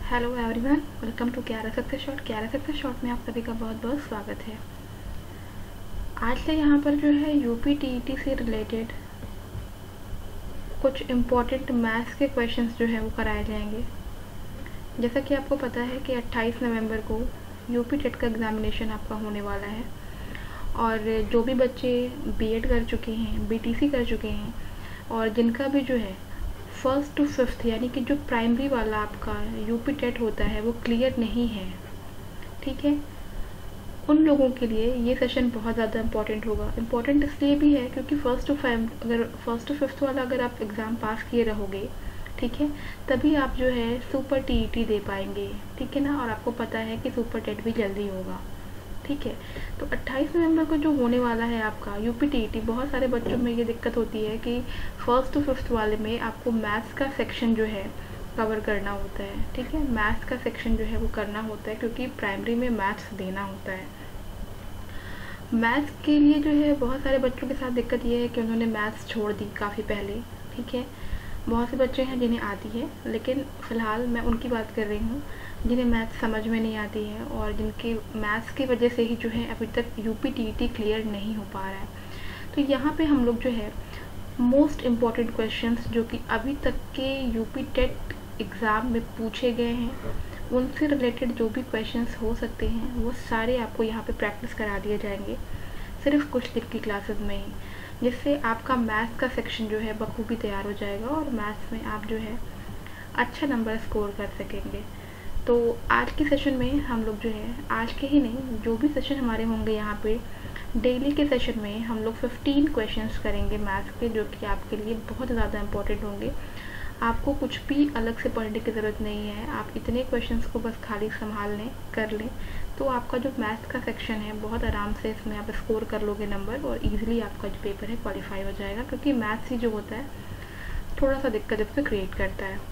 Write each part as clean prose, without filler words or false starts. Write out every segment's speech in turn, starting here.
Hello everyone, welcome to क्यारा success shot. क्यारा success shot में आप सभी का बहुत बहुत स्वागत है। आज से यहाँ पर जो है यूपी टीईटी से रिलेटेड कुछ इम्पोर्टेंट मैथ्स के क्वेश्चंस जो है वो कराए जाएंगे। जैसा कि आपको पता है कि 28 नवंबर को यूपी टेट का एग्ज़ामिनेशन आपका होने वाला है और जो भी बच्चे बीएड कर चुके हैं, बीटीसी कर चुके हैं और जिनका भी जो है फर्स्ट टू फिफ्थ यानी कि जो प्राइमरी वाला आपका यूपी टेट होता है वो क्लियर नहीं है, ठीक है, उन लोगों के लिए ये सेशन बहुत ज़्यादा इम्पॉर्टेंट होगा। इम्पॉर्टेंट इसलिए भी है क्योंकि फर्स्ट टू फिफ्थ वाला अगर आप एग्ज़ाम पास किए रहोगे, ठीक है, तभी आप जो है सुपर टीईटी दे पाएंगे, ठीक है ना। और आपको पता है कि सुपर टेट भी जल्दी होगा, ठीक है। तो 28 नवंबर को जो होने वाला है आपका यूपी टीईटी, बहुत सारे बच्चों में ये दिक्कत होती है कि फर्स्ट टू फिफ्थ वाले में आपको मैथ्स का सेक्शन जो है कवर करना होता है, ठीक है। मैथ्स का सेक्शन जो है वो करना होता है क्योंकि प्राइमरी में मैथ्स देना होता है। मैथ्स के लिए जो है बहुत सारे बच्चों के साथ दिक्कत ये है कि उन्होंने मैथ्स छोड़ दी काफ़ी पहले, ठीक है। बहुत से बच्चे हैं जिन्हें आती है, लेकिन फ़िलहाल मैं उनकी बात कर रही हूँ जिन्हें मैथ्स समझ में नहीं आती है और जिनके मैथ्स की वजह से ही जो है अभी तक यूपी टीईटी क्लियर नहीं हो पा रहा है। तो यहाँ पे हम लोग जो है मोस्ट इम्पॉर्टेंट क्वेश्चंस जो कि अभी तक के यूपी टेट एग्ज़ाम में पूछे गए हैं उनसे रिलेटेड जो भी क्वेश्चंस हो सकते हैं वो सारे आपको यहाँ पे प्रैक्टिस करा दिए जाएंगे सिर्फ कुछ दिन की क्लासेस में ही, जिससे आपका मैथ्स का सेक्शन जो है बखूबी तैयार हो जाएगा और मैथ्स में आप जो है अच्छा नंबर स्कोर कर सकेंगे। तो आज के सेशन में हम लोग जो है, आज के ही नहीं, जो भी सेशन हमारे होंगे यहाँ पे डेली के सेशन में हम लोग 15 क्वेश्चंस करेंगे मैथ्स के, जो कि आपके लिए बहुत ज़्यादा इंपॉर्टेंट होंगे। आपको कुछ भी अलग से पढ़ने की ज़रूरत नहीं है, आप इतने क्वेश्चंस को बस खाली संभाल लें, कर लें, तो आपका जो मैथ्स का सेक्शन है बहुत आराम से इसमें आप स्कोर कर लोगे नंबर और ईजिली आपका जो पेपर है क्वालिफाई हो जाएगा, क्योंकि मैथ्स ही जो होता है थोड़ा सा दिक्कत इस पर क्रिएट करता है।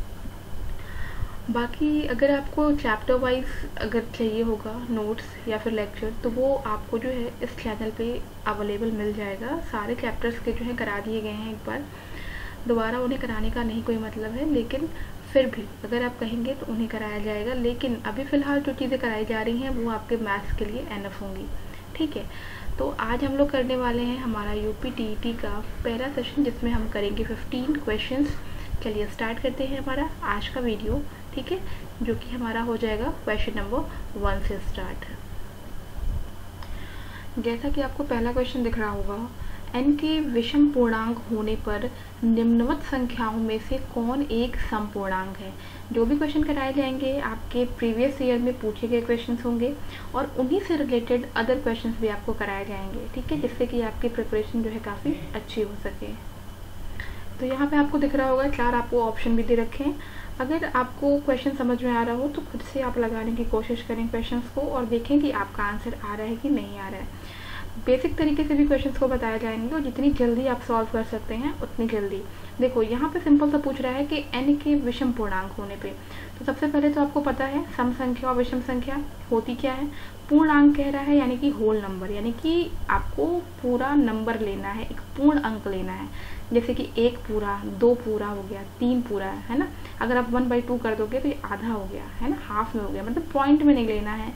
बाकी अगर आपको चैप्टर वाइज अगर चाहिए होगा नोट्स या फिर लेक्चर, तो वो आपको जो है इस चैनल पे अवेलेबल मिल जाएगा। सारे चैप्टर्स के जो है करा दिए गए हैं, एक बार दोबारा उन्हें कराने का नहीं कोई मतलब है, लेकिन फिर भी अगर आप कहेंगे तो उन्हें कराया जाएगा। लेकिन अभी फ़िलहाल जो चीज़ें कराई जा रही हैं वो आपके मैथ्स के लिए एनफ होंगी, ठीक है। तो आज हम लोग करने वाले हैं हमारा यूपी टीईटी का पहला सेशन, जिसमें हम करेंगे 15 क्वेश्चंस। चलिए स्टार्ट करते हैं हमारा आज का वीडियो, ठीक है, जो कि हमारा हो जाएगा क्वेश्चन नंबर 1 से स्टार्ट। जैसा कि आपको पहला क्वेश्चन दिख रहा होगा, n के विषम पूर्णांक होने पर निम्नवत संख्याओं में से कौन एक सम पूर्णांक है। जो भी क्वेश्चन कराए जाएंगे आपके प्रीवियस ईयर में पूछे गए क्वेश्चंस होंगे और उन्हीं से रिलेटेड अदर क्वेश्चंस भी आपको कराए जाएंगे, ठीक है, जिससे कि आपकी प्रिपरेशन जो है काफ़ी अच्छी हो सके। तो यहाँ पे आपको दिख रहा होगा 4 आपको ऑप्शन भी दे रखे हैं। अगर आपको क्वेश्चन समझ में आ रहा हो तो खुद से आप लगाने की कोशिश करें क्वेश्चंस को और देखें कि आपका आंसर आ रहा है कि नहीं आ रहा है। बेसिक तरीके से भी क्वेश्चंस को बताया जाएंगे और जितनी जल्दी आप सॉल्व कर सकते हैं उतनी जल्दी। देखो यहाँ पे सिंपल सा पूछ रहा है कि n के विषम पूर्णांक होने पे, तो सबसे पहले तो आपको पता है सम संख्या और विषम संख्या होती क्या है। पूर्णांक कह रहा है यानी कि होल नंबर, यानी कि आपको पूरा नंबर लेना है, एक पूर्ण अंक लेना है। जैसे कि 1 पूरा, 2 पूरा हो गया, 3 पूरा है ना। अगर आप 1/2 कर दोगे तो ये आधा हो गया है ना, हाफ में हो गया। मतलब पॉइंट में नहीं लेना है,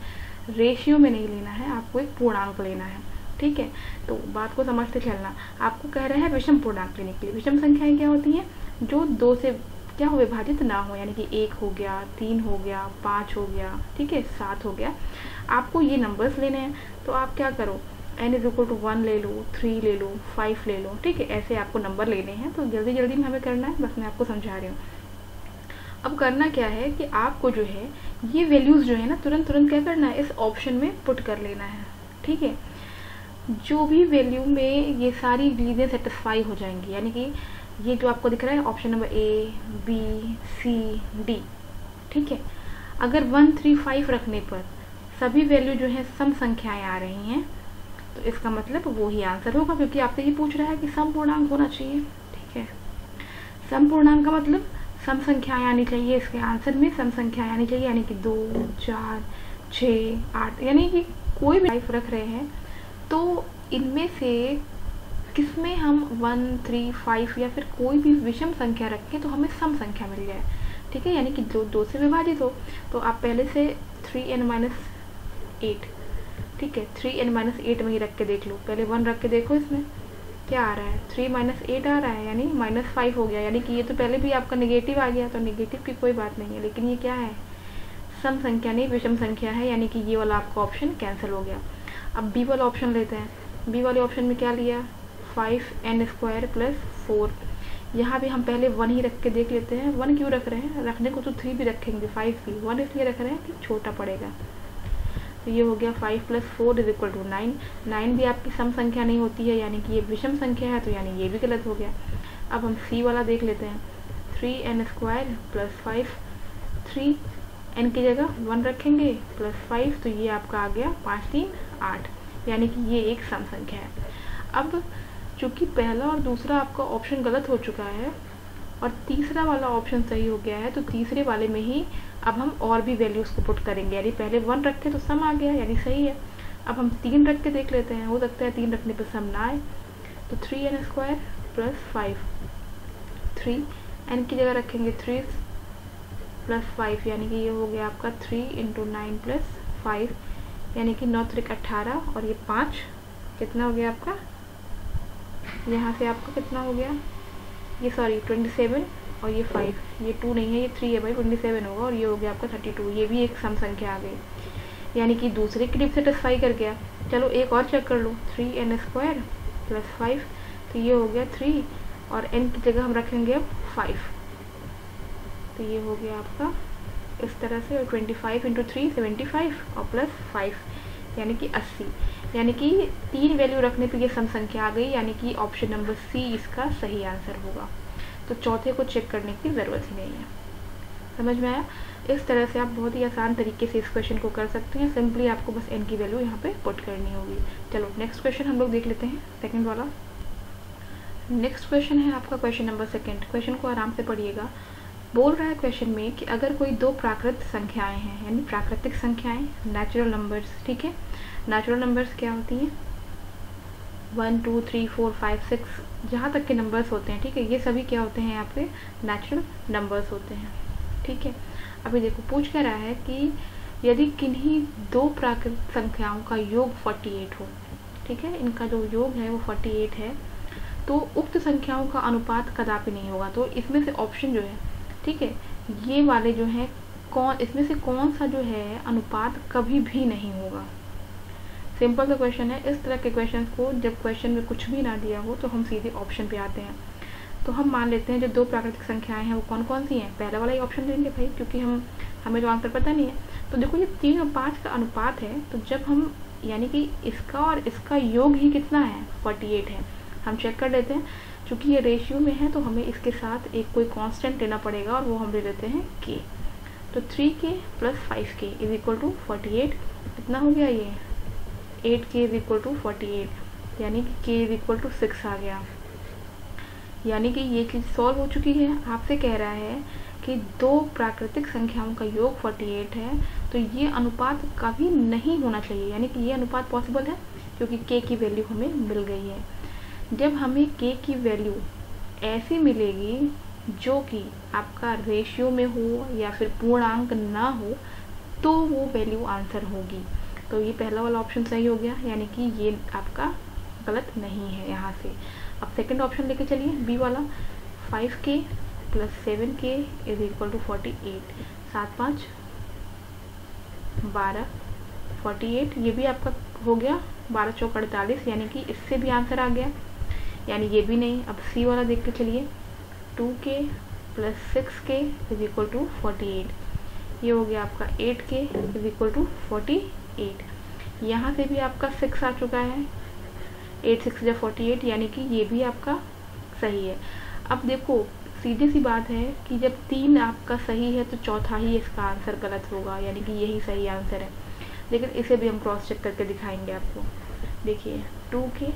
रेशियो में नहीं लेना है, आपको एक पूर्णांक लेना है, ठीक है। तो बात को समझते चलना। आपको कह रहे हैं विषम पूर्णांक लेने के लिए। विषम संख्याएं क्या होती हैं, जो 2 से क्या हो विभाजित ना हो, यानी कि 1 हो गया, 3 हो गया, 5 हो गया, ठीक है, 7 हो गया। आपको ये नंबर्स लेने हैं, तो आप क्या करो, n = 1 ले लो, 3 ले लो, 5 ले लो, ठीक है, ऐसे आपको नंबर लेने हैं। तो जल्दी जल्दी में हमें करना है, बस मैं आपको समझा रही हूँ। अब करना क्या है कि आपको जो है ये वैल्यूज़ जो है ना तुरंत क्या करना है, इस ऑप्शन में पुट कर लेना है, ठीक है। जो भी वैल्यू में ये सारी चीज़ें सेटिस्फाई हो जाएंगी, यानी कि ये जो आपको दिख रहा है option number A, B, C, D, ठीक है। अगर 1, 3, 5 रखने पर सभी वैल्यू जो है सम संख्याएं आ रही हैं, तो इसका मतलब वो ही आंसर होगा, क्योंकि आपसे ये पूछ रहा है कि सम पूर्णांक होना चाहिए, ठीक है। सम पूर्णांक का मतलब सम संख्याएं आनी चाहिए, इसके आंसर में सम संख्याएं आनी चाहिए, यानी कि 2, 4, 6, 8, यानी कि कोई भी 5 रख रहे हैं तो इनमें से किसमें हम 1, 3, 5 या फिर कोई भी विषम संख्या रखें तो हमें सम संख्या मिल जाए, ठीक है, यानी कि जो 2 से विभाजित हो। तो आप पहले से 3n-8, ठीक है, 3n-8 में ही रख के देख लो, पहले 1 रख के देखो, इसमें क्या आ रहा है, 3-8 आ रहा है, यानी -5 हो गया, यानी कि ये तो पहले भी आपका नेगेटिव आ गया, तो नेगेटिव की कोई बात नहीं है, लेकिन ये क्या है, सम संख्या नहीं विषम संख्या है, यानी कि ये वाला आपका ऑप्शन कैंसिल हो गया। अब बी वाला ऑप्शन लेते हैं। बी वाले ऑप्शन में क्या लिया, 5n² + 4। यहाँ भी हम पहले 1 ही रख के देख लेते हैं। 1 क्यों रख रहे हैं, रखने को तो 3 भी रखेंगे, 5 भी, 1 इसलिए रख रहे हैं कि छोटा पड़ेगा। तो ये हो गया 5 + 4 = 9। 9 भी आपकी सम संख्या नहीं होती है, यानी कि ये विषम संख्या है, तो यानी ये भी गलत हो गया। अब हम सी वाला देख लेते हैं। 3n² + 5, 3n की जगह 1 रखेंगे +5, तो ये आपका आ गया 5 3 8, यानी कि ये एक सम संख्या है। अब चूंकि पहला और दूसरा आपका ऑप्शन गलत हो चुका है और तीसरा वाला ऑप्शन सही हो गया है, तो तीसरे वाले में ही अब हम और भी वैल्यूज को पुट करेंगे, यानी पहले 1 रखे तो सम आ गया, यानी सही है। अब हम 3 रख के देख लेते हैं, हो सकता है 3 रखने पर सम ना आए। तो 3n² + 5, 3n की जगह रखेंगे 3 + 5, यानी कि ये हो गया आपका 3 × 9 + 5, यानी कि 9 × 18, और ये 5 कितना हो गया आपका, यहाँ से आपका कितना हो गया, ये सॉरी 27, और ये 5, ये 2 नहीं है, ये 3 है भाई, 27 होगा, और ये हो गया आपका 32, ये भी एक सम संख्या आ गई, यानी कि दूसरे क्लिप सेटिस्फाई कर गया। चलो एक और चेक कर लो, 3n² + 5, तो ये हो गया 3, और n की जगह हम रखेंगे अब 5, तो ये हो गया आपका इस तरह से, और 25 × 3 75, और +5 यानी कि 80, यानी कि 3 वैल्यू रखने पे ये सम संख्या आ गई, यानी कि ऑप्शन नंबर सी इसका सही आंसर होगा। तो चौथे को चेक करने की ज़रूरत ही नहीं है। समझ में आया? इस तरह से आप बहुत ही आसान तरीके से इस क्वेश्चन को कर सकते हैं। सिंपली आपको बस n की वैल्यू यहाँ पे पुट करनी होगी। चलो नेक्स्ट क्वेश्चन हम लोग देख लेते हैं, सेकंड वाला। नेक्स्ट क्वेश्चन है आपका क्वेश्चन नंबर 2। क्वेश्चन को आराम से पढ़िएगा। बोल रहा है क्वेश्चन में कि अगर कोई 2 प्राकृत संख्याएं हैं, यानी प्राकृतिक संख्याएं, नेचुरल नंबर्स, ठीक है। नेचुरल नंबर्स क्या होती हैं, 1 2 3 4 5 6 जहाँ तक के नंबर्स होते हैं, ठीक है, ये सभी क्या होते हैं यहाँ पे नेचुरल नंबर्स होते हैं, ठीक है। अभी देखो पूछ क्या रहा है कि यदि किन्हीं 2 प्राकृतिक संख्याओं का योग 48 हो, ठीक है, इनका जो योग है वो 48 है, तो उक्त संख्याओं का अनुपात कदापि नहीं होगा। तो इसमें से ऑप्शन जो है, ठीक है, ये वाले जो है कौन, इसमें से कौन सा जो है अनुपात कभी भी नहीं होगा। सिंपल सा क्वेश्चन है। इस तरह के क्वेश्चन को जब क्वेश्चन में कुछ भी ना दिया हो तो हम सीधे ऑप्शन पे आते हैं। तो हम मान लेते हैं जो 2 प्राकृतिक संख्याएं हैं वो कौन कौन सी हैं, पहला वाला ही ऑप्शन लेंगे भाई, क्योंकि हमें तो आंसर पता नहीं है। तो देखो ये 3 और 5 का अनुपात है, तो जब हम यानी कि इसका और इसका योग ही कितना है, 48 है। हम चेक कर लेते हैं, चूँकि ये रेशियो में है तो हमें इसके साथ एक कोई कांस्टेंट लेना पड़ेगा, और वो हम ले लेते हैं k। तो 3k + 5k = 48, कितना हो गया ये, 8k = 48, यानी कि k = 6 आ गया। यानी कि ये चीज़ सॉल्व हो चुकी है। आपसे कह रहा है कि 2 प्राकृतिक संख्याओं का योग 48 है, तो ये अनुपात कभी नहीं होना चाहिए, यानी कि ये अनुपात पॉसिबल है क्योंकि k की वैल्यू हमें मिल गई है। जब हमें k की वैल्यू ऐसी मिलेगी जो कि आपका रेशियो में हो या फिर पूर्णांक ना हो, तो वो वैल्यू आंसर होगी। तो ये पहला वाला ऑप्शन सही हो गया, यानी कि ये आपका गलत नहीं है यहाँ से। अब सेकंड ऑप्शन लेके चलिए, बी वाला, 5k + 7k = 48, 7 5 12 48, ये भी आपका हो गया 12 चौक 48, यानी कि इससे भी आंसर आ गया, यानी ये भी नहीं। अब सी वाला देख के चलिए, 2k + 6k = 48, ये हो गया आपका 8k = 48, यहाँ से भी आपका 6 आ चुका है, 8 6 = 48, यानी कि ये भी आपका सही है। अब देखो सीधी सी बात है कि जब 3 आपका सही है तो चौथा ही इसका आंसर गलत होगा, यानी कि यही सही आंसर है। लेकिन इसे भी हम क्रॉस चेक करके दिखाएंगे आपको। देखिए 2k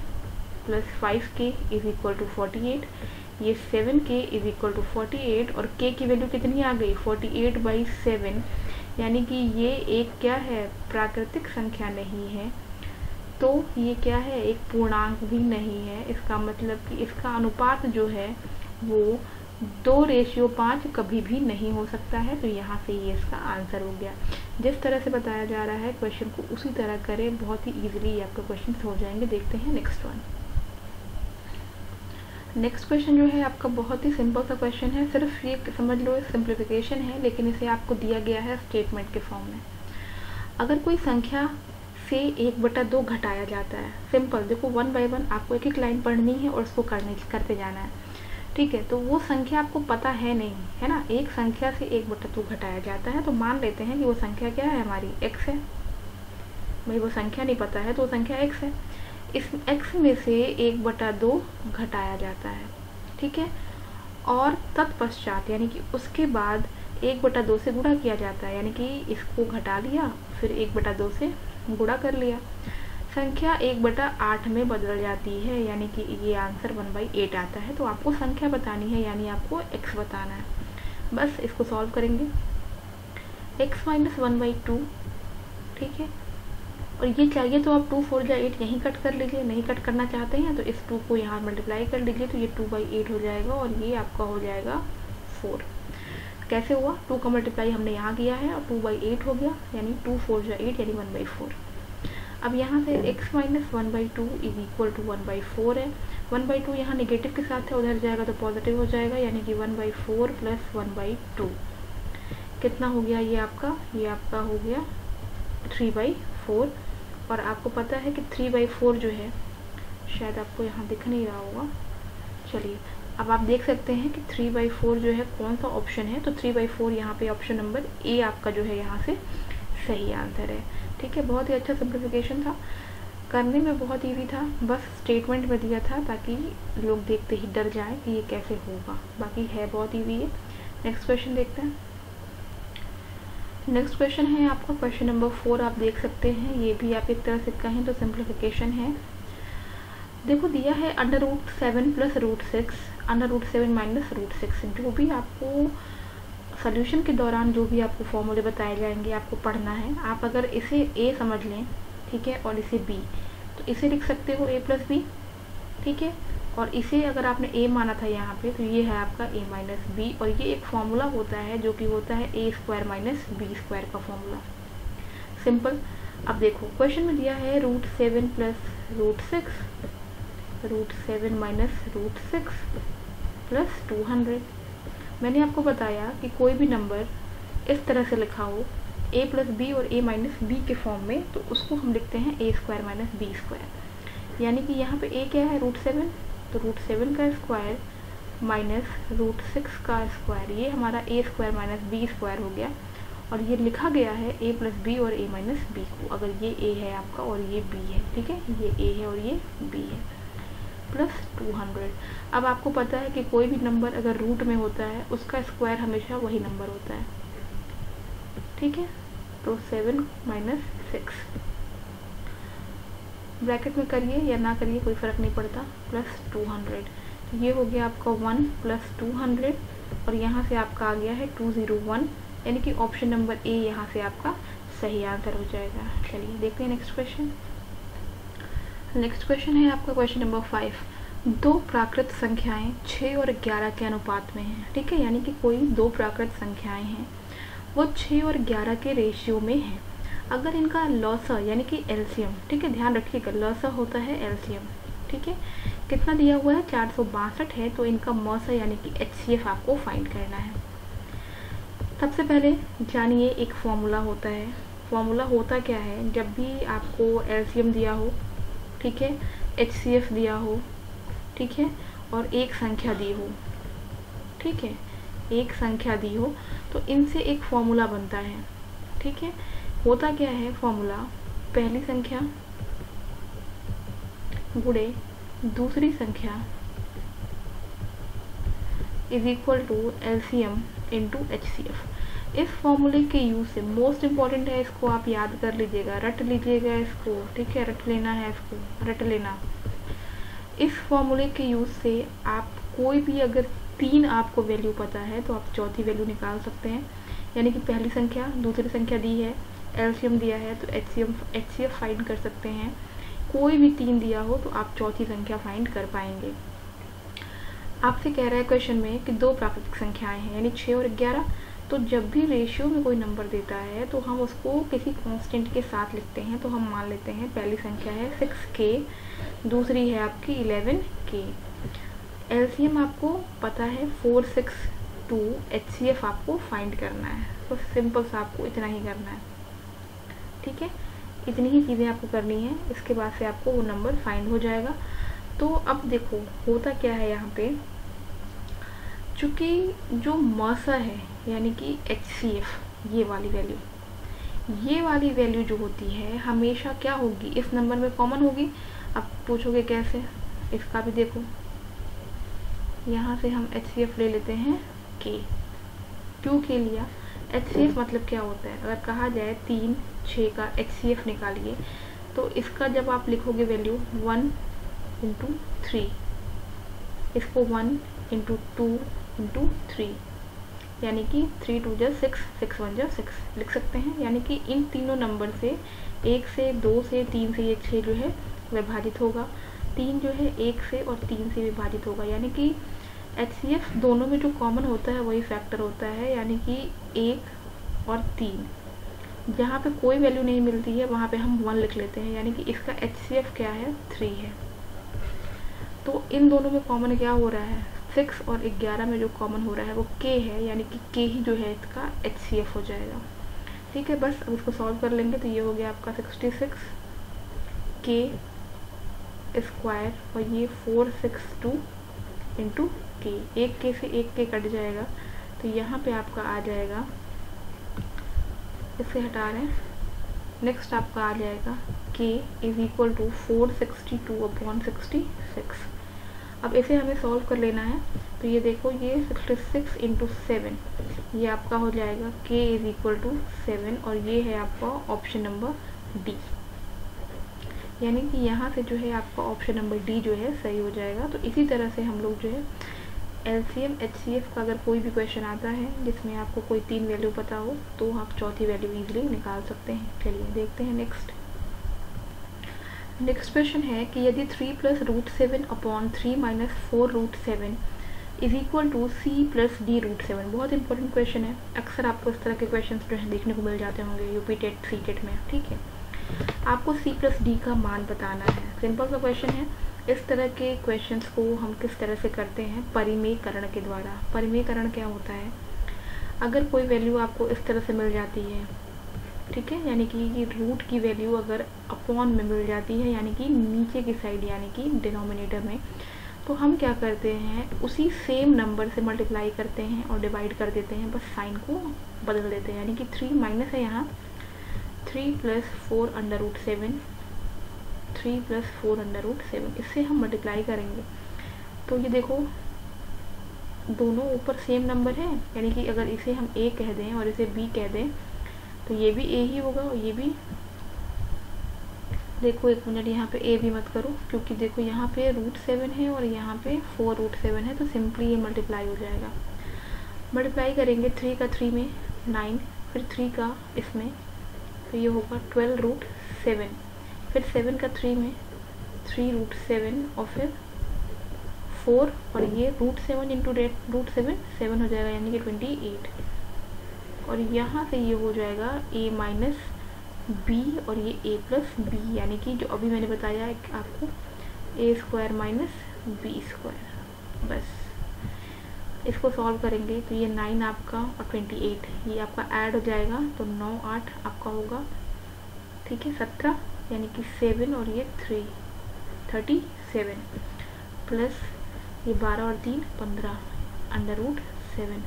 + 5k = 48, ये 7k = 48, और k की वैल्यू कितनी आ गई, 48/7, यानी कि ये एक क्या है, प्राकृतिक संख्या नहीं है, तो ये क्या है, एक पूर्णांक भी नहीं है। इसका मतलब कि इसका अनुपात जो है वो 2:5 कभी भी नहीं हो सकता है। तो यहाँ से ये इसका आंसर हो गया। जिस तरह से बताया जा रहा है क्वेश्चन को उसी तरह करें, बहुत ही ईजिली आपके क्वेश्चन हो जाएंगे। देखते हैं नेक्स्ट वन। नेक्स्ट क्वेश्चन जो है आपका बहुत ही सिंपल सा क्वेश्चन है, सिर्फ ये समझ लो सिंप्लीफिकेशन है, लेकिन इसे आपको दिया गया है स्टेटमेंट के फॉर्म में। अगर कोई संख्या से 1/2 घटाया जाता है, सिंपल देखो 1 बाय 1 आपको एक एक लाइन पढ़नी है और उसको करते जाना है, ठीक है। तो वो संख्या आपको पता है नहीं, है ना। एक संख्या से 1/2 घटाया जाता है, तो मान लेते हैं कि वो संख्या क्या है हमारी, x है। भाई वो संख्या नहीं पता है तो वो संख्या x है। इस x में से 1/2 घटाया जाता है, ठीक है। और तत्पश्चात यानी कि उसके बाद 1/2 से गुणा किया जाता है, यानी कि इसको घटा लिया फिर 1/2 से गुणा कर लिया, संख्या 1/8 में बदल जाती है, यानी कि ये आंसर 1/8 आता है। तो आपको संख्या बतानी है, यानी आपको x बताना है। बस इसको सॉल्व करेंगे, x - 1/2, ठीक है। और ये चाहिए तो आप 2 4 जा 8 यहीं कट कर लीजिए, नहीं कट करना चाहते हैं तो इस 2 को यहाँ मल्टीप्लाई कर लीजिए, तो ये 2/8 हो जाएगा और ये आपका हो जाएगा 4। कैसे हुआ, 2 का मल्टीप्लाई हमने यहाँ किया है और 2/8 हो गया, यानी 2 4 जा 8 यानी 1/4। अब यहाँ से x - 1/2 इज इक्वल टू 1/4 है। 1/2 यहाँ नेगेटिव के साथ है, उधर जाएगा तो पॉजिटिव हो जाएगा, यानी कि 1/4 + 1/2 कितना हो गया, ये आपका हो गया 3/4। और आपको पता है कि 3/4 जो है, शायद आपको यहाँ दिख नहीं रहा होगा, चलिए अब आप देख सकते हैं कि 3/4 जो है कौन सा ऑप्शन है। तो 3/4 यहाँ पे ऑप्शन नंबर ए आपका जो है यहाँ से सही आंसर है, ठीक है। बहुत ही अच्छा सिंप्लीफिकेशन था, करने में बहुत ईजी था, बस स्टेटमेंट में दिया था ताकि लोग देखते ही डर जाएं कि ये कैसे होगा, बाकी है बहुत ईजी है। नेक्स्ट क्वेश्चन देखते हैं। नेक्स्ट क्वेश्चन है आपका क्वेश्चन नंबर 4, आप देख सकते हैं, ये भी आप एक तरह से कहें तो सिंप्लीफिकेशन है। देखो दिया है √7 + √6, √7 - √6, जो भी आपको सॉल्यूशन के दौरान जो भी आपको फॉर्मूले बताए जाएंगे आपको पढ़ना है। आप अगर इसे a समझ लें, ठीक है, और इसे b, तो इसे लिख सकते हो a + b, ठीक है। और इसे अगर आपने a माना था यहाँ पे, तो ये है आपका a - b, और ये एक फॉर्मूला होता है जो कि होता है a² - b² का फॉर्मूला, सिंपल। अब देखो क्वेश्चन में दिया है √7 + √6, √7 - √6 + 200। मैंने आपको बताया कि कोई भी नंबर इस तरह से लिखा हो a + b और a - b के फॉर्म में, तो उसको हम लिखते हैं a² - b², यानी कि यहाँ पे a क्या है, √7, तो √7 का स्क्वायर माइनस √6 का स्क्वायर, ये हमारा a² - b² हो गया। और ये लिखा गया है a + b और a - b को, अगर ये a है आपका और ये b है, ठीक है, ये a है और ये b है, + 200। अब आपको पता है कि कोई भी नंबर अगर रूट में होता है उसका स्क्वायर हमेशा वही नंबर होता है, ठीक है। तो 7 - 6 ब्रैकेट में करिए या ना करिए कोई फ़र्क नहीं पड़ता, + 200। तो ये हो गया आपका 1 + 200, और यहाँ से आपका आ गया है 201, यानी कि ऑप्शन नंबर ए यहाँ से आपका सही आंसर हो जाएगा। चलिए देखते हैं नेक्स्ट क्वेश्चन। नेक्स्ट क्वेश्चन है आपका क्वेश्चन नंबर 5। 2 प्राकृत संख्याएं 6 और 11 के अनुपात में हैं, ठीक है, यानी कि कोई 2 प्राकृत संख्याएं हैं, वो 6 और 11 के रेशियो में हैं। अगर इनका लॉसा यानी कि एलसीएम, ठीक है, ध्यान रखिएगा लॉसा होता है एलसीएम, ठीक है, कितना दिया हुआ है 462 है, तो इनका मौसा यानी कि एचसीएफ आपको फाइंड करना है। सबसे पहले जानिए एक फॉर्मूला होता है, फॉर्मूला होता क्या है, जब भी आपको एलसीएम दिया हो, ठीक है, एचसीएफ दिया हो, ठीक है, और एक संख्या दी हो, ठीक है, एक संख्या दी हो, तो इनसे एक फॉर्मूला बनता है, ठीक है। होता क्या है फॉर्मूला, पहली संख्या गुणे दूसरी संख्या is equal to LCM into HCF. इस फॉर्मूले के यूज से मोस्ट इम्पॉर्टेंट है, इसको आप याद कर लीजिएगा, रट लीजिएगा इसको, ठीक है, रट लेना है इसको, रट लेना। इस फॉर्मूले के यूज से आप कोई भी अगर 3 आपको वैल्यू पता है तो आप चौथी वैल्यू निकाल सकते हैं, यानी कि पहली संख्या दूसरी संख्या दी है, एलसीएम दिया है तो एचसीएफ फाइंड कर सकते हैं, कोई भी 3 दिया हो तो आप चौथी संख्या फाइंड कर पाएंगे। आपसे कह रहा है क्वेश्चन में कि दो प्राकृतिक संख्याएं हैं यानी 6 और 11। तो जब भी रेशियो में कोई नंबर देता है तो हम उसको किसी कांस्टेंट के साथ लिखते हैं। तो हम मान लेते हैं पहली संख्या है 6k, दूसरी है आपकी 11k। एलसीएम आपको पता है 462, एचसीएफ आपको फाइंड करना है। तो सिंपल सा आपको इतना ही करना है, ठीक है, इतनी ही चीज़ें आपको करनी है। इसके बाद से आपको वो नंबर फाइंड हो जाएगा। तो अब देखो होता क्या है यहाँ पे, चूँकि जो मसा है यानी कि एचसीएफ ये वाली वैल्यू जो होती है हमेशा क्या होगी, इस नंबर में कॉमन होगी। अब पूछोगे कैसे, इसका भी देखो, यहाँ से हम एचसीएफ ले लेते हैं के। क्यों के लिया, एचसीएफ मतलब क्या होता है, अगर कहा जाए 3 6 का एचसीएफ निकालिए तो इसका जब आप लिखोगे वैल्यू 1 इंटू 3, इसको 1 इंटू 2 इंटू 3, यानी कि 3 2 जा 6, 6 1 जा 6 लिख सकते हैं। यानी कि इन तीनों नंबर से 1 से 2 से 3 से ये 6 जो है विभाजित होगा, 3 जो है 1 से और 3 से विभाजित होगा। यानी कि एचसीएफ दोनों में जो कॉमन होता है वही फैक्टर होता है, यानी कि 1 और 3। जहाँ पे कोई वैल्यू नहीं मिलती है वहाँ पे हम 1 लिख लेते हैं, यानी कि इसका एचसीएफ क्या है, 3 है। तो इन दोनों में कॉमन क्या हो रहा है, 6 और 11 में जो कॉमन हो रहा है वो k है, यानी कि k ही जो है इसका एचसीएफ हो जाएगा। ठीक है, बस अब इसको सॉल्व कर लेंगे तो ये हो गया आपका 66 k स्क्वायर और ये 462 इंटू के। एक के से एक के कट जाएगा तो यहाँ पे आपका आ जाएगा, इससे हटा रहे हैं, नेक्स्ट आपका आ जाएगा k is equal to 462 upon 66। अब इसे हमें सॉल्व कर लेना है तो ये देखो ये 66 इंटू 7 ये आपका हो जाएगा k इज इक्वल टू 7 और ये है आपका ऑप्शन नंबर डी। यानी कि यहाँ से जो है आपका ऑप्शन नंबर डी जो है सही हो जाएगा। तो इसी तरह से हम लोग जो है एलसीएम एचसीएफ का अगर कोई भी क्वेश्चन आता है जिसमें आपको कोई 3 वैल्यू पता हो तो आप चौथी वैल्यू इजीली निकाल सकते हैं। चलिए देखते हैं नेक्स्ट क्वेश्चन है कि यदि 3 plus root 7 upon 3 minus 4 root 7 is equal to C plus D root 7। बहुत इंपॉर्टेंट क्वेश्चन है, अक्सर आपको इस तरह के क्वेश्चन जो है देखने को मिल जाते होंगे यूपी टेट सी टेट में। ठीक है, आपको c प्लस डी का मान बताना है, सिंपल सा क्वेश्चन है। इस तरह के क्वेश्चंस को हम किस तरह से करते हैं, परिमेयकरण के द्वारा। परिमेयकरण क्या होता है, अगर कोई वैल्यू आपको इस तरह से मिल जाती है, ठीक है, यानी कि रूट की वैल्यू अगर अपॉन में मिल जाती है यानी कि नीचे की साइड यानी कि डिनोमिनेटर में, तो हम क्या करते हैं उसी सेम नंबर से मल्टीप्लाई करते हैं और डिवाइड कर देते हैं, बस साइन को बदल देते हैं। यानी कि 3 माइनस है यहाँ 3 plus 4 under root 7, 3 plus 4 under root 7, इससे हम मल्टीप्लाई करेंगे तो ये देखो दोनों ऊपर सेम नंबर है, यानी कि अगर इसे हम a कह दें और इसे b कह दें तो ये भी a ही होगा और ये भी। देखो एक मिनट, यहाँ पे a भी मत करो क्योंकि देखो यहाँ पे रूट 7 है और यहाँ पे 4 रूट 7 है, तो सिंपली ये मल्टीप्लाई हो जाएगा। मल्टीप्लाई करेंगे 3 का 3 में 9, फिर 3 का इसमें तो ये होगा 12 रूट 7, फिर 7 का 3 में 3 रूट 7 और फिर 4 और ये रूट 7 इंटू रूट 7 हो जाएगा यानी कि 28। और यहाँ से ये हो जाएगा a माइनस बी और ये a प्लस बी, यानी कि जो अभी मैंने बताया है आपको a square minus B square. बस इसको सॉल्व करेंगे तो ये 9 आपका और 28 ये आपका ऐड हो जाएगा तो 9 8 आपका होगा, ठीक है, 17 यानी कि 7 और ये 3 37 प्लस ये 12 और 3 15 अंडर रूट 7,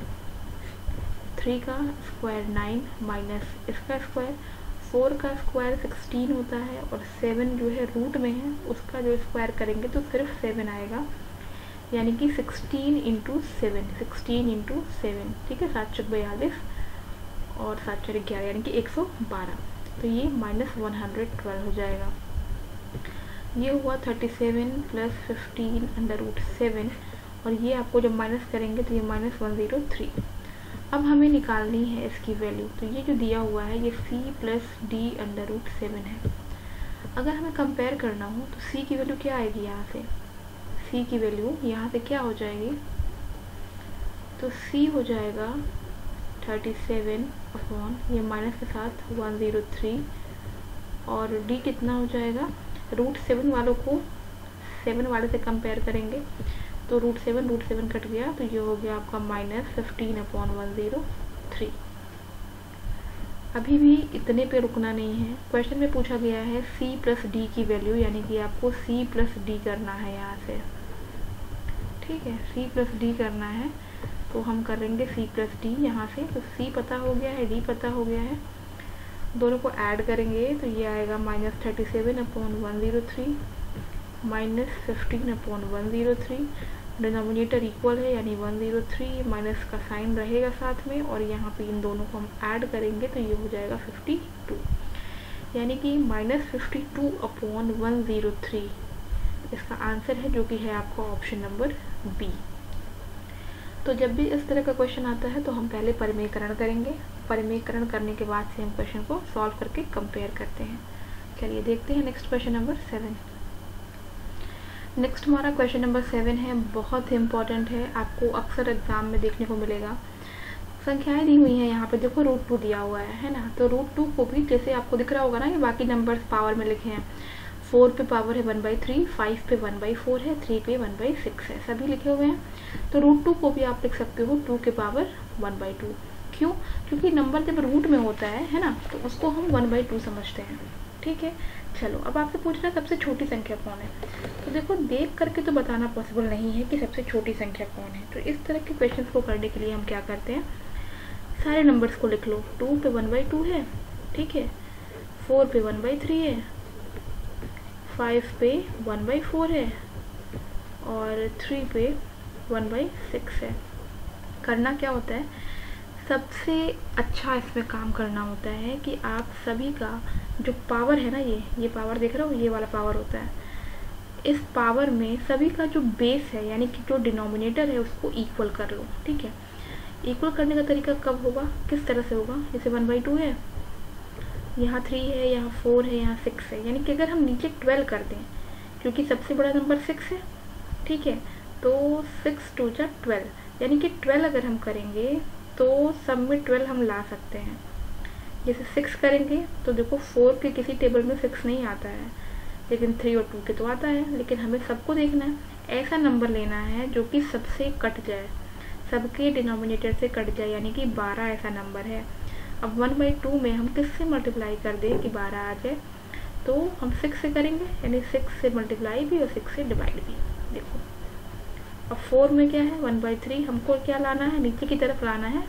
3 का स्क्वायर 9 माइनस इसका स्क्वायर 4 का स्क्वायर 16 होता है और 7 जो है रूट में है उसका जो स्क्वायर करेंगे तो सिर्फ 7 आएगा, यानी कि 16 इंटू 7, 16 इंटू 7, ठीक है, 7 चौक 42 और 7 चौक 11 यानी कि 112। तो ये माइनस 112 हो जाएगा। ये हुआ 37 प्लस 15 अंडर रूट 7 और ये आपको जब माइनस करेंगे तो ये माइनस 103। अब हमें निकालनी है इसकी वैल्यू, तो ये जो दिया हुआ है ये c plus D under root 7 है। अगर हमें कंपेयर करना हो तो c की वैल्यू क्या आएगी, यहाँ से c की वैल्यू यहाँ से क्या हो जाएगी तो c हो जाएगा 37 अपॉन ये माइनस के साथ 103, और d कितना हो जाएगा, √7 वालों को 7 वाले से कंपेयर करेंगे तो √7 कट गया, तो ये हो गया आपका -15 अपॉन 103। अभी भी इतने पे रुकना नहीं है। क्वेश्चन में पूछा गया है c प्लस डी की वैल्यू, यानी कि आपको c प्लस डी करना है यहाँ से, ठीक है, c प्लस डी करना है, तो हम करेंगे c प्लस डी यहाँ से। तो c पता हो गया है, d पता हो गया है, दोनों को ऐड करेंगे तो ये आएगा -37 अपॉन 103 -15 अपॉन 103, डिनोमिनेटर इक्वल है यानी 103, माइनस का साइन रहेगा साथ में, और यहाँ पे इन दोनों को हम ऐड करेंगे तो ये हो जाएगा 52, यानी कि -52 अपॉन 103 इसका आंसर है, जो कि है आपका ऑप्शन नंबर बी। तो जब भी इस तरह का क्वेश्चन आता है तो हम पहले परिमेयकरण करेंगे, परिमेयकरण करने के बाद से हम क्वेश्चन को सॉल्व करके कंपेयर करते हैं। चलिए देखते हैं नेक्स्ट क्वेश्चन नंबर 7। नेक्स्ट हमारा क्वेश्चन नंबर 7 है, बहुत ही इंपॉर्टेंट है, आपको अक्सर एग्जाम में देखने को मिलेगा। संख्याएं दी हुई हैं यहाँ पे, देखो √2 दिया हुआ है ना, तो √2 को भी जैसे आपको दिख रहा होगा ना, ये बाकी नंबर्स पावर में लिखे हैं, 4 पे पावर है 1/3, 5 पे 1/4 है, 3 पे 1/6 है, सभी लिखे हुए हैं। तो √2 को भी आप लिख सकते हो 2 के पावर 1/2। क्यों? क्योंकि नंबर जब रूट में होता है ना, तो उसको हम 1/2 समझते हैं, ठीक है। चलो अब आपसे पूछ रहा है सबसे छोटी संख्या कौन है, तो देखो देख करके तो बताना पॉसिबल नहीं है कि सबसे छोटी संख्या कौन है। तो इस तरह के क्वेश्चंस को करने के लिए हम क्या करते हैं, सारे नंबर्स को लिख लो। 2 पे 1/2 है, ठीक है, 4 पे 1/3 है, 5 पे 1/4 है, और 3 पे 1/6 है। करना क्या होता है, सबसे अच्छा इसमें काम करना होता है कि आप सभी का जो पावर है ना, ये पावर देख रहे हो, ये वाला पावर होता है, इस पावर में सभी का जो बेस है यानी कि जो डिनोमिनेटर है उसको इक्वल कर लो, ठीक है। इक्वल करने का तरीका कब होगा, किस तरह से होगा, जैसे 1/2 है, यहाँ 3 है, यहाँ 4 है, यहाँ 6 है, यानी कि अगर हम नीचे 12 कर दें, क्योंकि सबसे बड़ा नंबर 6 है, ठीक है, तो 6 2 जा 12, यानी कि 12 अगर हम करेंगे तो सब में 12 हम ला सकते हैं। जैसे 6 करेंगे तो देखो 4 के किसी टेबल में 6 नहीं आता है, लेकिन 3 और 2 के तो आता है, लेकिन हमें सबको देखना है, ऐसा नंबर लेना है जो कि सबसे कट जाए, सबके डिनोमिनेटर से कट जाए, यानी कि 12 ऐसा नंबर है। अब 1/2 में हम किससे मल्टीप्लाई कर दें कि 12 आ जाए, तो हम 6 से करेंगे, यानी 6 से मल्टीप्लाई भी और 6 से डिवाइड भी। देखो अब 4 में क्या है, 1/3, हमको क्या लाना है, नीचे की तरफ लाना है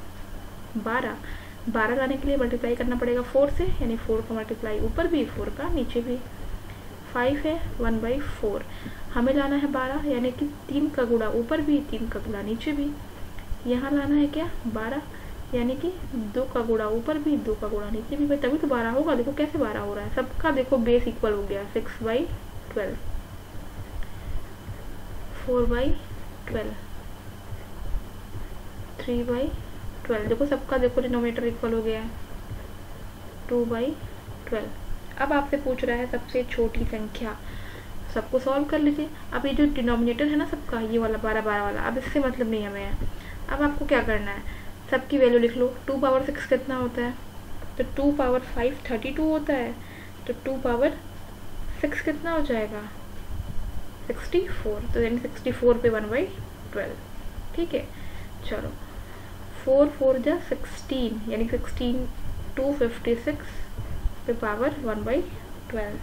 12 लाने के लिए मल्टीप्लाई करना पड़ेगा 4 से, यानी 4 का मल्टीप्लाई ऊपर भी, 4 का नीचे भी। 5 है 1/4, हमें लाना है 12, यानी कि 3 का गुणा ऊपर भी, 3 का गुणा नीचे भी। यहाँ लाना है क्या, 12, यानी कि 2 का गुणा ऊपर भी, 2 का गुणा नीचे भी, भाई तभी तो 12 होगा। देखो कैसे 12 हो रहा है, सबका देखो बेस इक्वल हो गया, 6/12, 4/12, 3/12, देखो सबका देखो डिनोमिनेटर इक्वल हो गया है, 2/12। अब आपसे पूछ रहा है सबसे छोटी संख्या, सबको सॉल्व कर लीजिए। अब ये जो डिनोमिनेटर है ना सबका, ये वाला 12 वाला, अब इससे मतलब नहीं हमें है। अब आपको क्या करना है, सबकी वैल्यू लिख लो। 2 पावर 6 कितना होता है, तो 2 पावर 5 32 होता है, तो 2 पावर 6 कितना हो जाएगा, 64, तो यानी 64 पे 1/12, ठीक है। चलो 4 4 जा 16, यानी 16 256 पे पावर 1/12,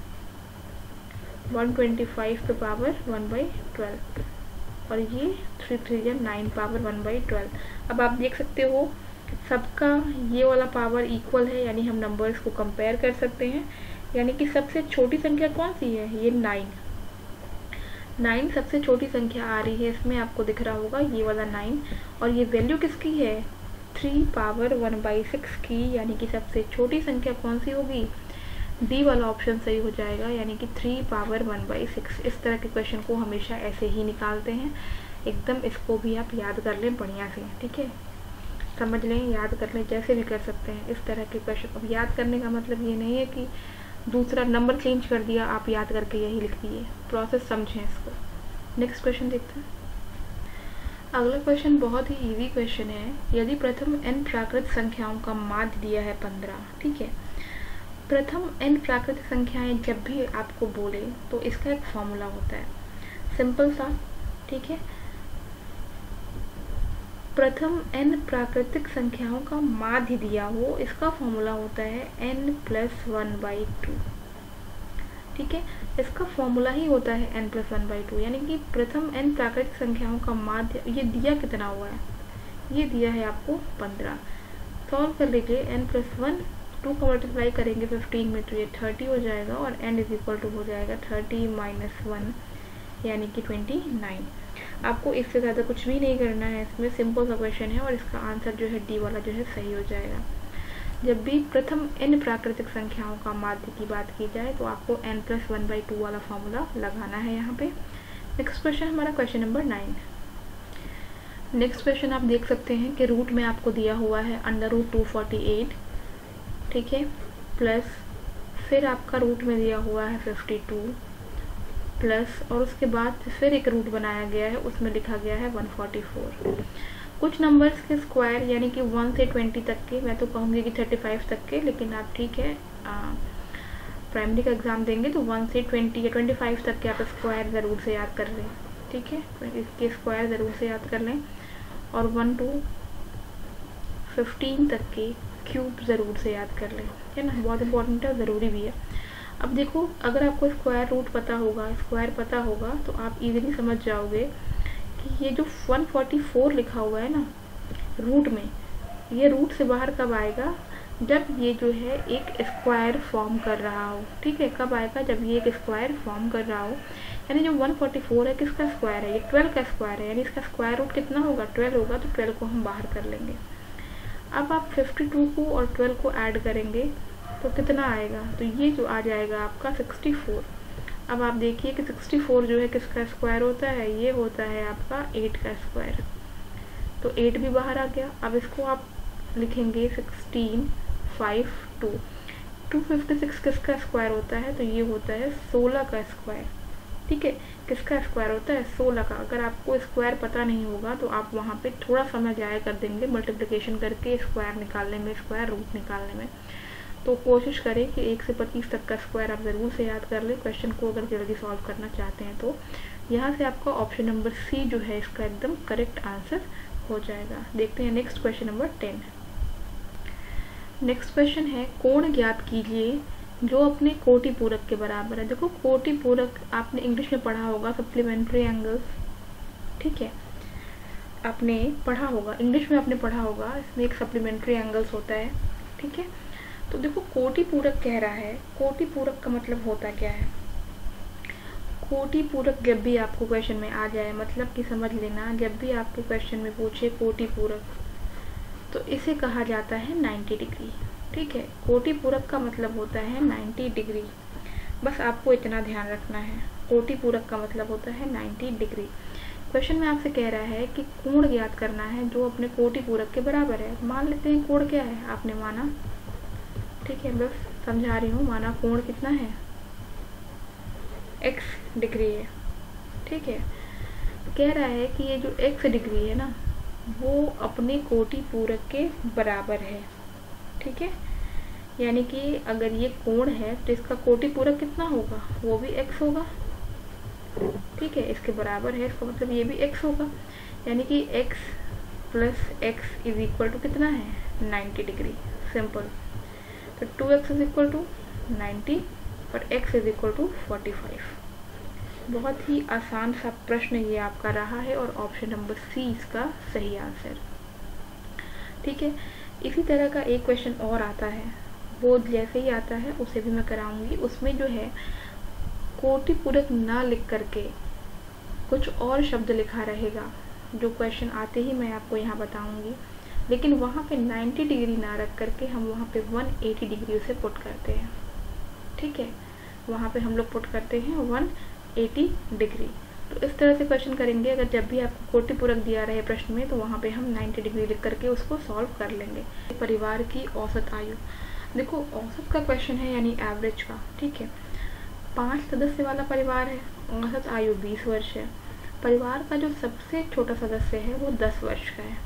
125 पे पावर 1/12, और ये 3 3 जा 9 पावर 1/12। अब आप देख सकते हो सबका ये वाला पावर इक्वल है, यानी हम नंबर्स को कंपेयर कर सकते हैं। यानी कि सबसे छोटी संख्या कौन सी है, ये 9 सबसे छोटी संख्या आ रही है, इसमें आपको दिख रहा होगा ये वाला 9, और ये वैल्यू किसकी है, 3 पावर 1/6 की, यानी कि सबसे छोटी संख्या कौन सी होगी, डी वाला ऑप्शन सही हो जाएगा, यानी कि 3 पावर 1/6। इस तरह के क्वेश्चन को हमेशा ऐसे ही निकालते हैं, एकदम इसको भी आप याद कर लें बढ़िया से, ठीक है, समझ लें, याद कर लें, जैसे भी कर सकते हैं इस तरह के क्वेश्चन। अब याद करने का मतलब ये नहीं है कि दूसरा नंबर चेंज कर दिया आप याद करके यही लिख दिए, प्रोसेस समझें इसको। नेक्स्ट क्वेश्चन देखते हैं। अगला क्वेश्चन बहुत ही इजी क्वेश्चन है। यदि प्रथम n प्राकृत संख्याओं का माध्य दिया है 15, ठीक है। प्रथम n प्राकृतिक संख्याएं जब भी आपको बोले तो इसका एक फॉर्मूला होता है, सिंपल सा, ठीक है। प्रथम n प्राकृतिक संख्याओं का माध्य दिया हो, इसका फॉर्मूला होता है n+1/2, ठीक है। इसका फॉर्मूला ही होता है n+1/2, यानी कि प्रथम n प्राकृतिक संख्याओं का माध्य, ये दिया कितना हुआ है, ये दिया है आपको 15। सॉल्व कर लीजिए, n+1 2 का मल्टीप्लाई करेंगे 15 में तो ये 30 हो जाएगा और n = हो जाएगा 30 - 1 यानी कि 29। आपको इससे ज़्यादा कुछ भी नहीं करना है, इसमें सिंपल सा क्वेश्चन है और इसका आंसर जो है डी वाला जो है सही हो जाएगा। जब भी प्रथम n प्राकृतिक संख्याओं का माध्य की बात की जाए तो आपको n+1/2 वाला फॉर्मूला लगाना है यहाँ पे। नेक्स्ट क्वेश्चन हमारा क्वेश्चन नंबर 9। नेक्स्ट क्वेश्चन आप देख सकते हैं कि रूट में आपको दिया हुआ है √248, ठीक है, प्लस फिर आपका रूट में दिया हुआ है 52 प्लस, और उसके बाद फिर एक रूट बनाया गया है, उसमें लिखा गया है 144। कुछ नंबर्स के स्क्वायर यानी कि 1 से 20 तक के, मैं तो कहूँगी कि 35 तक के, लेकिन आप ठीक है प्राइमरी का एग्ज़ाम देंगे तो 1 से 20 या 25 तक के आप स्क्वायर ज़रूर से याद कर लें, ठीक है। इसके स्क्वायर ज़रूर से याद कर लें और 1 to 15 तक के क्यूब ज़रूर से याद कर लें, है ना, बहुत इंपॉर्टेंट है, ज़रूरी भी है। अब देखो, अगर आपको स्क्वायर रूट पता होगा, स्क्वायर पता होगा तो आप इजीली समझ जाओगे कि ये जो 144 लिखा हुआ है ना रूट में, ये रूट से बाहर कब आएगा, जब ये जो है एक स्क्वायर फॉर्म कर रहा हो, ठीक है। कब आएगा, जब ये एक स्क्वायर फॉर्म कर रहा हो, यानी जो 144 है किसका स्क्वायर है, ये 12 का स्क्वायर है, यानी इसका स्क्वायर रूट कितना होगा, 12 होगा, तो 12 को हम बाहर कर लेंगे। अब आप 52 को और 12 को ऐड करेंगे तो कितना आएगा, तो ये जो आ जाएगा आपका 64। अब आप देखिए कि 64 जो है किसका स्क्वायर होता है, ये होता है आपका 8 का स्क्वायर, तो 8 भी बाहर आ गया। अब इसको आप लिखेंगे 16 5 2। 256 किसका स्क्वायर होता है, तो ये होता है 16 का स्क्वायर, ठीक है। किसका स्क्वायर होता है, 16 का। अगर आपको स्क्वायर पता नहीं होगा तो आप वहाँ पे थोड़ा समय ज़ाया कर देंगे मल्टीप्लिकेशन करके स्क्वायर निकालने में, स्क्वायर रूट निकालने में। तो कोशिश करें कि 1 से 25 तक का स्क्वायर आप ज़रूर से याद कर लें क्वेश्चन को, अगर जल्दी सॉल्व करना चाहते हैं तो। यहाँ से आपका ऑप्शन नंबर सी जो है इसका एकदम करेक्ट आंसर हो जाएगा। देखते हैं next question number 10। Next question है, कोण ज्ञात कीजिए जो अपने कोटि पूरक के बराबर है। देखो, कोटि पूरक आपने इंग्लिश में पढ़ा होगा, सप्लीमेंट्री एंगल्स, ठीक है, आपने पढ़ा होगा, इंग्लिश में आपने पढ़ा होगा, इसमें एक सप्लीमेंट्री एंगल्स होता है, ठीक है। तो देखो, कोटि पूरक कह रहा है, कोटि पूरक का मतलब होता क्या है। कोटि पूरक जब भी आपको क्वेश्चन में आ जाए, मतलब कि समझ लेना, जब भी आपको क्वेश्चन में पूछे कोटि पूरक तो इसे कहा जाता है 90 डिग्री, ठीक है। कोटि पूरक का मतलब होता है 90 डिग्री, बस आपको इतना ध्यान रखना है। कोटि पूरक का मतलब होता है 90 डिग्री। क्वेश्चन में आपसे कह रहा है कि कोण ज्ञात करना है जो अपने कोटि पूरक के बराबर है। मान लेते हैं कोण क्या है, आपने माना, ठीक है, बस समझा रही हूँ, माना कोण कितना है, x डिग्री है, ठीक है। कह रहा है कि ये जो x डिग्री है ना वो अपने कोटि पूरक के बराबर है, ठीक है। यानी कि अगर ये कोण है तो इसका कोटि पूरक कितना होगा, वो भी x होगा, ठीक है, इसके बराबर है, इसका मतलब ये भी x होगा। यानी कि x plus x is equal to कितना है, 90 डिग्री, सिंपल। तो 2x इज इक्वल टू 90 और x इज इक्वल टू 45। बहुत ही आसान सा प्रश्न ये आपका रहा है और ऑप्शन नंबर सी इसका सही आंसर, ठीक है। इसी तरह का एक क्वेश्चन और आता है, वो जैसे ही आता है उसे भी मैं कराऊंगी। उसमें जो है कोटि पूरक ना लिख करके कुछ और शब्द लिखा रहेगा, जो क्वेश्चन आते ही मैं आपको यहाँ बताऊंगी, लेकिन वहाँ पे 90 डिग्री ना रख करके हम वहाँ पे 180 डिग्री उसे पुट करते हैं, ठीक है। वहाँ पे हम लोग पुट करते हैं 180 डिग्री। तो इस तरह से क्वेश्चन करेंगे। अगर जब भी आपको कोटि पूरक दिया रहे प्रश्न में तो वहाँ पे हम 90 डिग्री लिख करके उसको सॉल्व कर लेंगे। परिवार की औसत आयु, देखो औसत का क्वेश्चन है यानी एवरेज का, ठीक है। 5 सदस्य वाला परिवार है, औसत आयु 20 वर्ष है। परिवार का जो सबसे छोटा सदस्य है वो 10 वर्ष का है।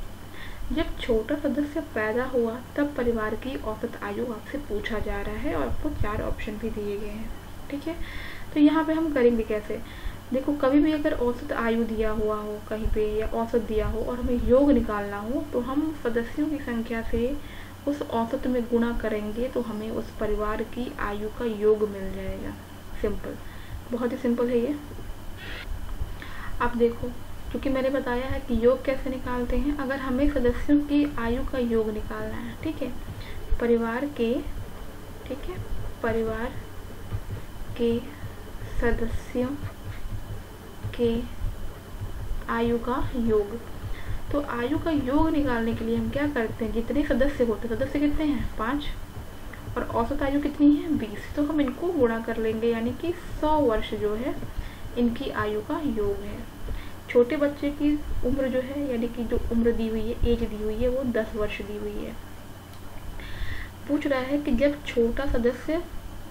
जब छोटा सदस्य पैदा हुआ तब परिवार की औसत आयु आपसे पूछा जा रहा है और आपको 4 ऑप्शन भी दिए गए हैं। ठीक है, तो यहाँ पे हम करेंगे कैसे? देखो, कभी भी अगर औसत आयु दिया हुआ हो कहीं पे या औसत दिया हो और हमें योग निकालना हो तो हम सदस्यों की संख्या से उस औसत में गुणा करेंगे तो हमें उस परिवार की आयु का योग मिल जाएगा। सिंपल, बहुत ही सिंपल है ये। आप देखो, क्योंकि मैंने बताया है कि योग कैसे निकालते हैं। अगर हमें सदस्यों की आयु का योग निकालना है, ठीक है, परिवार के सदस्यों के आयु का योग, तो आयु का योग निकालने के लिए हम क्या करते हैं, जितने सदस्य होते हैं, सदस्य कितने हैं 5 और औसत आयु कितनी है 20, तो हम इनको गुणा कर लेंगे, यानी कि 100 वर्ष जो है इनकी आयु का योग है। छोटे बच्चे की उम्र जो है, यानी कि जो उम्र दी हुई है, एज दी हुई है, वो 10 वर्ष दी हुई है। पूछ रहा है कि जब छोटा सदस्य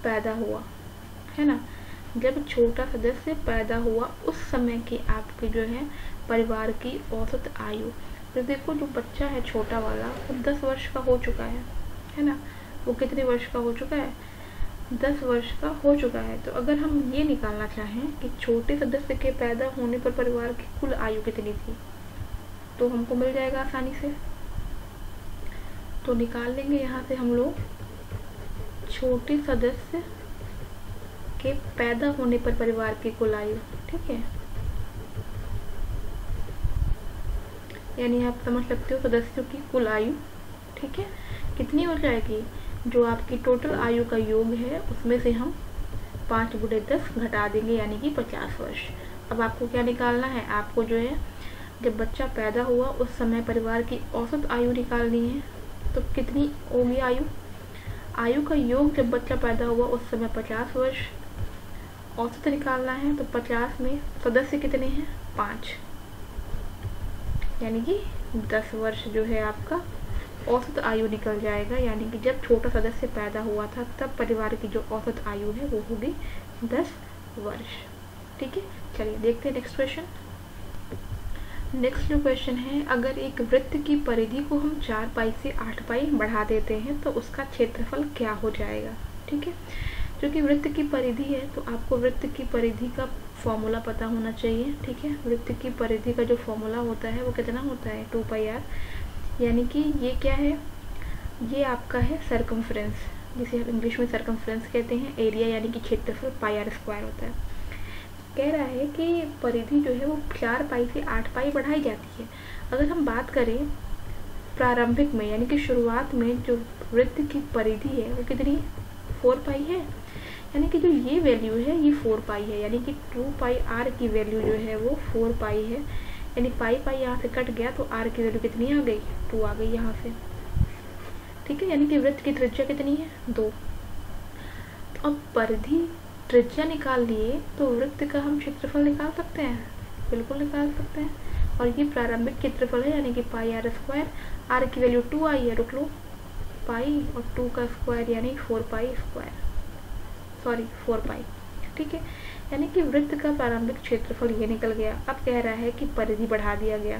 पैदा हुआ, है ना, जब छोटा सदस्य पैदा हुआ उस समय की आपकी जो है परिवार की औसत आयु। तो देखो, जो बच्चा है छोटा वाला वो 10 वर्ष का हो चुका है ना, वो कितने वर्ष का हो चुका है, 10 वर्ष का हो चुका है। तो अगर हम ये निकालना चाहें कि छोटे सदस्य के पैदा होने पर परिवार की कुल आयु कितनी थी, तो हमको मिल जाएगा आसानी से। तो निकाल लेंगे यहाँ से हम लोग छोटे सदस्य के पैदा होने पर परिवार की कुल आयु। ठीक है, यानी आप समझ सकते हो सदस्यों की कुल आयु, ठीक है, कितनी हो जाएगी, जो आपकी टोटल आयु का योग है उसमें से हम 5 × 10 घटा देंगे, यानी कि 50 वर्ष। अब आपको क्या निकालना है, आपको जो है जब बच्चा पैदा हुआ उस समय परिवार की औसत आयु निकालनी है। तो कितनी होगी आयु का योग, जब बच्चा पैदा हुआ उस समय 50 वर्ष, औसत निकालना है। तो 50 में सदस्य कितने हैं 5, यानी कि 10 वर्ष जो है आपका औसत आयु निकल जाएगा। यानी कि जब छोटा सदस्य पैदा हुआ था तब परिवार की जो औसत आयु है वो होगी 10 वर्ष। ठीक है, चलिए देखते हैं नेक्स्ट क्वेश्चन। नेक्स्ट जो क्वेश्चन है, अगर एक वृत्त की परिधि को हम 4 पाई से 8 पाई बढ़ा देते हैं तो उसका क्षेत्रफल क्या हो जाएगा। ठीक है, क्योंकि वृत्त की परिधि है तो आपको वृत्त की परिधि का फॉर्मूला पता होना चाहिए। ठीक है, वृत्त की परिधि का जो फॉर्मूला होता है वो कितना होता है 2πr, यानी कि ये क्या है, ये आपका है सरकमफ्रेंस, जिसे हम इंग्लिश में सरकमफ्रेंस कहते हैं। एरिया यानी कि क्षेत्रफल πr² होता है। कह रहा है कि परिधि जो है वो 4 पाई से 8 पाई बढ़ाई जाती है। अगर हम बात करें प्रारंभिक में, यानी कि शुरुआत में जो वृत्त की परिधि है वो कितनी 4 पाई है, यानी कि जो ये वैल्यू है ये 4 पाई है, यानी कि 2πr की वैल्यू जो है वो 4 पाई है। यानी पाई यहाँ से कट गया तो r की वैल्यू कितनी आ गई 2 आ गई यहाँ से। ठीक है, यानी कि वृत्त की त्रिज्या कितनी है 2। तो अब परिधि त्रिज्या निकाल लिए तो वृत्त का हम क्षेत्रफल निकाल सकते हैं, बिल्कुल निकाल सकते हैं। और ये प्रारंभिक क्षेत्रफल है, यानी कि πr², r की वैल्यू 2 आई है, रुक लो, पाई और 2 का स्क्वायर यानी 4 पाई। ठीक है, यानी कि वृत्त का प्रारंभिक क्षेत्रफल ये निकल गया। अब कह रहा है कि परिधि बढ़ा दिया गया,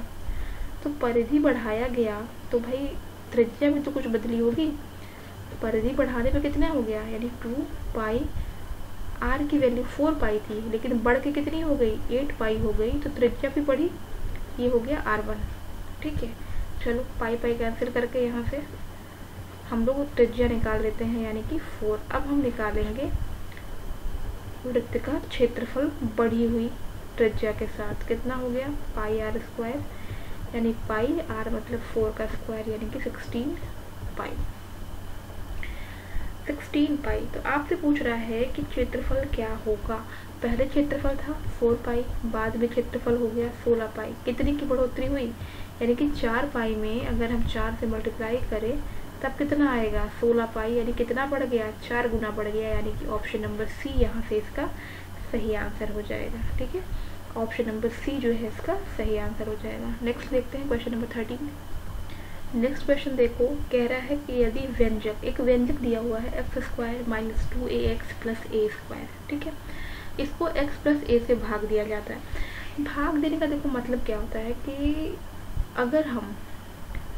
तो परिधि बढ़ाया गया तो भाई त्रिज्या में तो कुछ बदली होगी। परिधि बढ़ाने पे कितना हो गया, यानी 2 पाई, r की वैल्यू 4 पाई थी लेकिन बढ़ के कितनी हो गई 8 पाई हो गई, तो त्रिज्या भी बढ़ी, ये हो गया r1। ठीक है, चलो पाई कैंसिल करके यहाँ से हम लोग त्रिज्या निकाल लेते हैं, यानी कि 4। अब हम निकालेंगे वृत्त का क्षेत्रफल बढ़ी हुई त्रिज्या के साथ, कितना हो गया πr², यानी पाई r मतलब 4 का स्क्वायर यानी कि 16 पाई। तो आपसे पूछ रहा है कि क्षेत्रफल क्या होगा। पहले क्षेत्रफल था 4 पाई, बाद में क्षेत्रफल हो गया 16 पाई। कितनी की बढ़ोतरी हुई, यानी कि 4 पाई में अगर हम 4 से मल्टीप्लाई करें तब कितना आएगा 16 पाई, यानी कितना बढ़ गया 4 गुना बढ़ गया, यानी कि ऑप्शन नंबर सी यहाँ से इसका सही आंसर हो जाएगा। ठीक है, ऑप्शन नंबर सी जो है इसका सही आंसर हो जाएगा। नेक्स्ट देखते हैं क्वेश्चन नंबर 13। नेक्स्ट क्वेश्चन देखो, कह रहा है कि यदि व्यंजक, एक व्यंजक दिया हुआ है x² - 2ax + a²। ठीक है, इसको x + a से भाग दिया जाता है। भाग देने का देखो मतलब क्या होता है कि अगर हम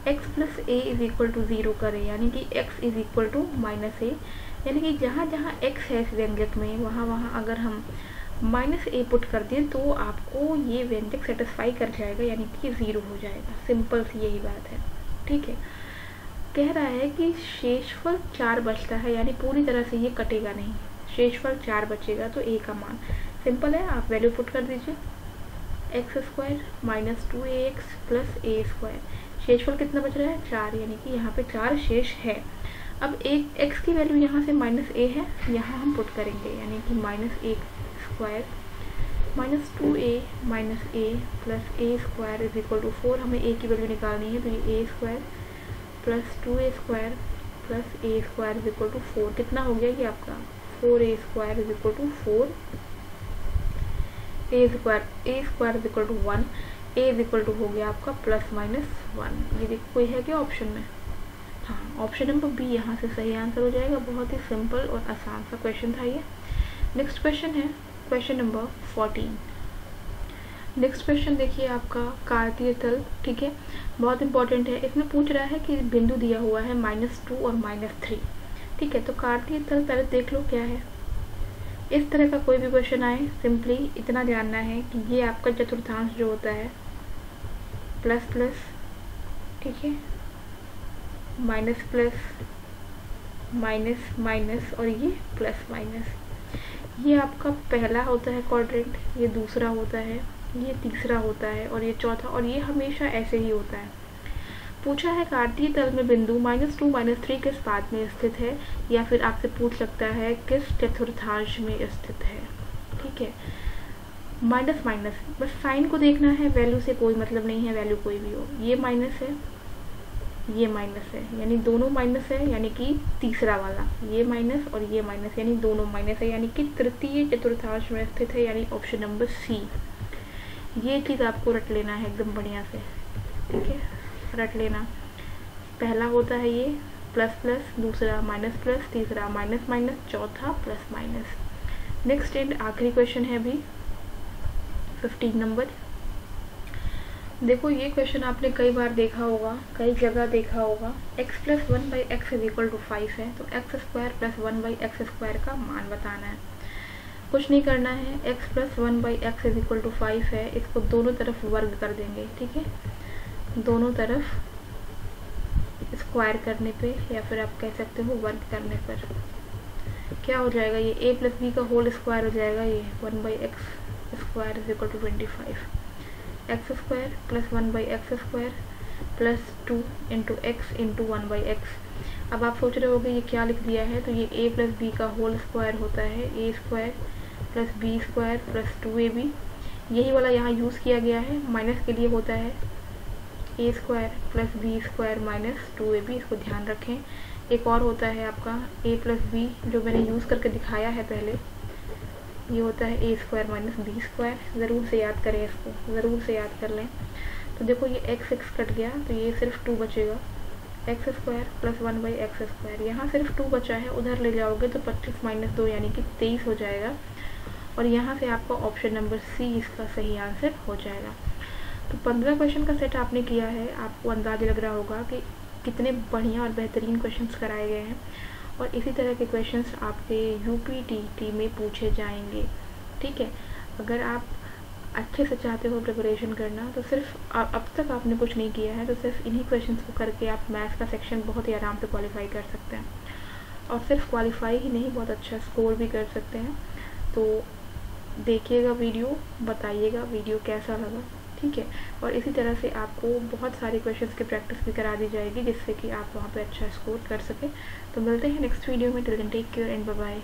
x plus A is equal to 0 करें, यानी कि x is equal to minus A, यानी कि जहाँ जहाँ x है इस व्यंजक में वहाँ वहाँ अगर हम माइनस ए पुट कर दें तो आपको ये व्यंजक सेटिस्फाई कर जाएगा, यानी कि 0 हो जाएगा। सिंपल सी यही बात है, ठीक है। कह रहा है कि शेषफल 4 बचता है, यानी पूरी तरह से ये कटेगा नहीं, शेषफल 4 बचेगा, तो a का मान सिंपल है, आप वैल्यू पुट कर दीजिए x square minus 2ax plus A square. शेषफल कितना बच रहा है 4, यानी कि यहाँ पे 4 शेष है। अब एक x की वैल्यू यहाँ से माइनस a है, यहाँ हम पुट करेंगे, यानी कि minus A square minus 2a minus a plus A square is equal to 4। हमें a की वैल्यू निकालनी है, तो ये a square plus 2a square plus A square is equal to 4। कितना हो गया ये आपका 4a square is equal to 4, A square is equal to 1, A is equal to हो गया आपका प्लस माइनस 1। ये देखो कोई है क्या ऑप्शन में? हाँ, ऑप्शन नंबर बी यहाँ से सही आंसर हो जाएगा। बहुत ही सिंपल और आसान सा क्वेश्चन था ये। नेक्स्ट क्वेश्चन है क्वेश्चन नंबर 14। नेक्स्ट क्वेश्चन देखिए आपका कार्तीय तल, ठीक है, बहुत इंपॉर्टेंट है। इसमें पूछ रहा है कि बिंदु दिया हुआ है -2 और -3, ठीक है। तो कार्तीय तल पहले देख लो क्या है। इस तरह का कोई भी क्वेश्चन आए, सिंपली इतना जानना है कि ये आपका चतुर्थांश जो होता है प्लस प्लस, ठीक है, माइनस प्लस, माइनस माइनस और ये प्लस माइनस, ये आपका पहला होता है क्वाड्रेंट, ये दूसरा होता है, ये तीसरा होता है और ये चौथा, और ये हमेशा ऐसे ही होता है। पूछा है कार्तीय तल में बिंदु -2 -3 किस पाद में स्थित है, या फिर आपसे पूछ सकता है किस चतुर्थांश में स्थित है, ठीक है। माइनस माइनस, बस साइन को देखना है, वैल्यू से कोई मतलब नहीं है, वैल्यू कोई भी हो। ये माइनस है, ये माइनस है, यानी दोनों माइनस है, यानी कि तीसरा वाला ये माइनस और ये माइनस, यानी दोनों माइनस है, यानी कि तृतीय चतुर्थांश में स्थित है, यानी ऑप्शन नंबर सी। ये चीज़ आपको रट लेना है एकदम बढ़िया से, ठीक है, रट लेना। पहला होता है ये प्लस प्लस, दूसरा माइनस प्लस, तीसरा माइनस माइनस, चौथा प्लस माइनस। नेक्स्ट एंड आखिरी क्वेश्चन है अभी 15 नंबर। देखो ये क्वेश्चन आपने कई बार देखा होगा, कई जगह देखा होगा। x plus 1/x is equal to 5 है, तो x square plus 1/x square का मान बताना है। कुछ नहीं करना है, x plus 1/x is equal to 5 है, इसको दोनों तरफ वर्ग कर देंगे, ठीक है, दोनों तरफ स्क्वायर करने पे, या फिर आप कह सकते हो वर्ग करने पर क्या हो जाएगा, ये a प्लस बी का होल स्क्वायर हो जाएगा, ये 1/x square is equal to 25। X square plus 1/x square plus 2 into X into 1/x। अब आप सोच रहे होगे ये क्या लिख दिया है, तो ये a प्लस बी का होल स्क्वायर होता है a square plus B square plus 2ab। यही वाला यहाँ यूज़ किया गया है, माइनस के लिए होता है a square plus B square minus 2ab, इसको ध्यान रखें। एक और होता है आपका a प्लस बी, जो मैंने यूज़ करके दिखाया है पहले, ये होता है a square minus B square. ज़रूर से याद करें इसको, ज़रूर से याद कर लें। तो देखो ये x कट गया, तो ये सिर्फ 2 बचेगा, x square plus 1/x square. यहाँ सिर्फ 2 बचा है, उधर ले जाओगे तो 25 माइनस 2 यानी कि 23 हो जाएगा, और यहाँ से आपका ऑप्शन नंबर सी इसका सही आंसर हो जाएगा। तो 15 क्वेश्चन का सेट आपने किया है, आपको अंदाज़ा लग रहा होगा कि कितने बढ़िया और बेहतरीन क्वेश्चंस कराए गए हैं, और इसी तरह के क्वेश्चंस आपके यूपीटीटी में पूछे जाएंगे, ठीक है। अगर आप अच्छे से चाहते हो प्रिपरेशन करना, तो सिर्फ अब तक आपने कुछ नहीं किया है, तो सिर्फ इन्हीं क्वेश्चंस को करके आप मैथ्स का सेक्शन बहुत ही आराम से क्वालिफाई कर सकते हैं, और सिर्फ क्वालिफाई ही नहीं, बहुत अच्छा स्कोर भी कर सकते हैं। तो देखिएगा वीडियो, बताइएगा वीडियो कैसा लगा, ठीक है। और इसी तरह से आपको बहुत सारे क्वेश्चंस की प्रैक्टिस भी करा दी जाएगी, जिससे कि आप वहाँ पे अच्छा स्कोर कर सकें। तो मिलते हैं नेक्स्ट वीडियो में, till then take care and bye bye.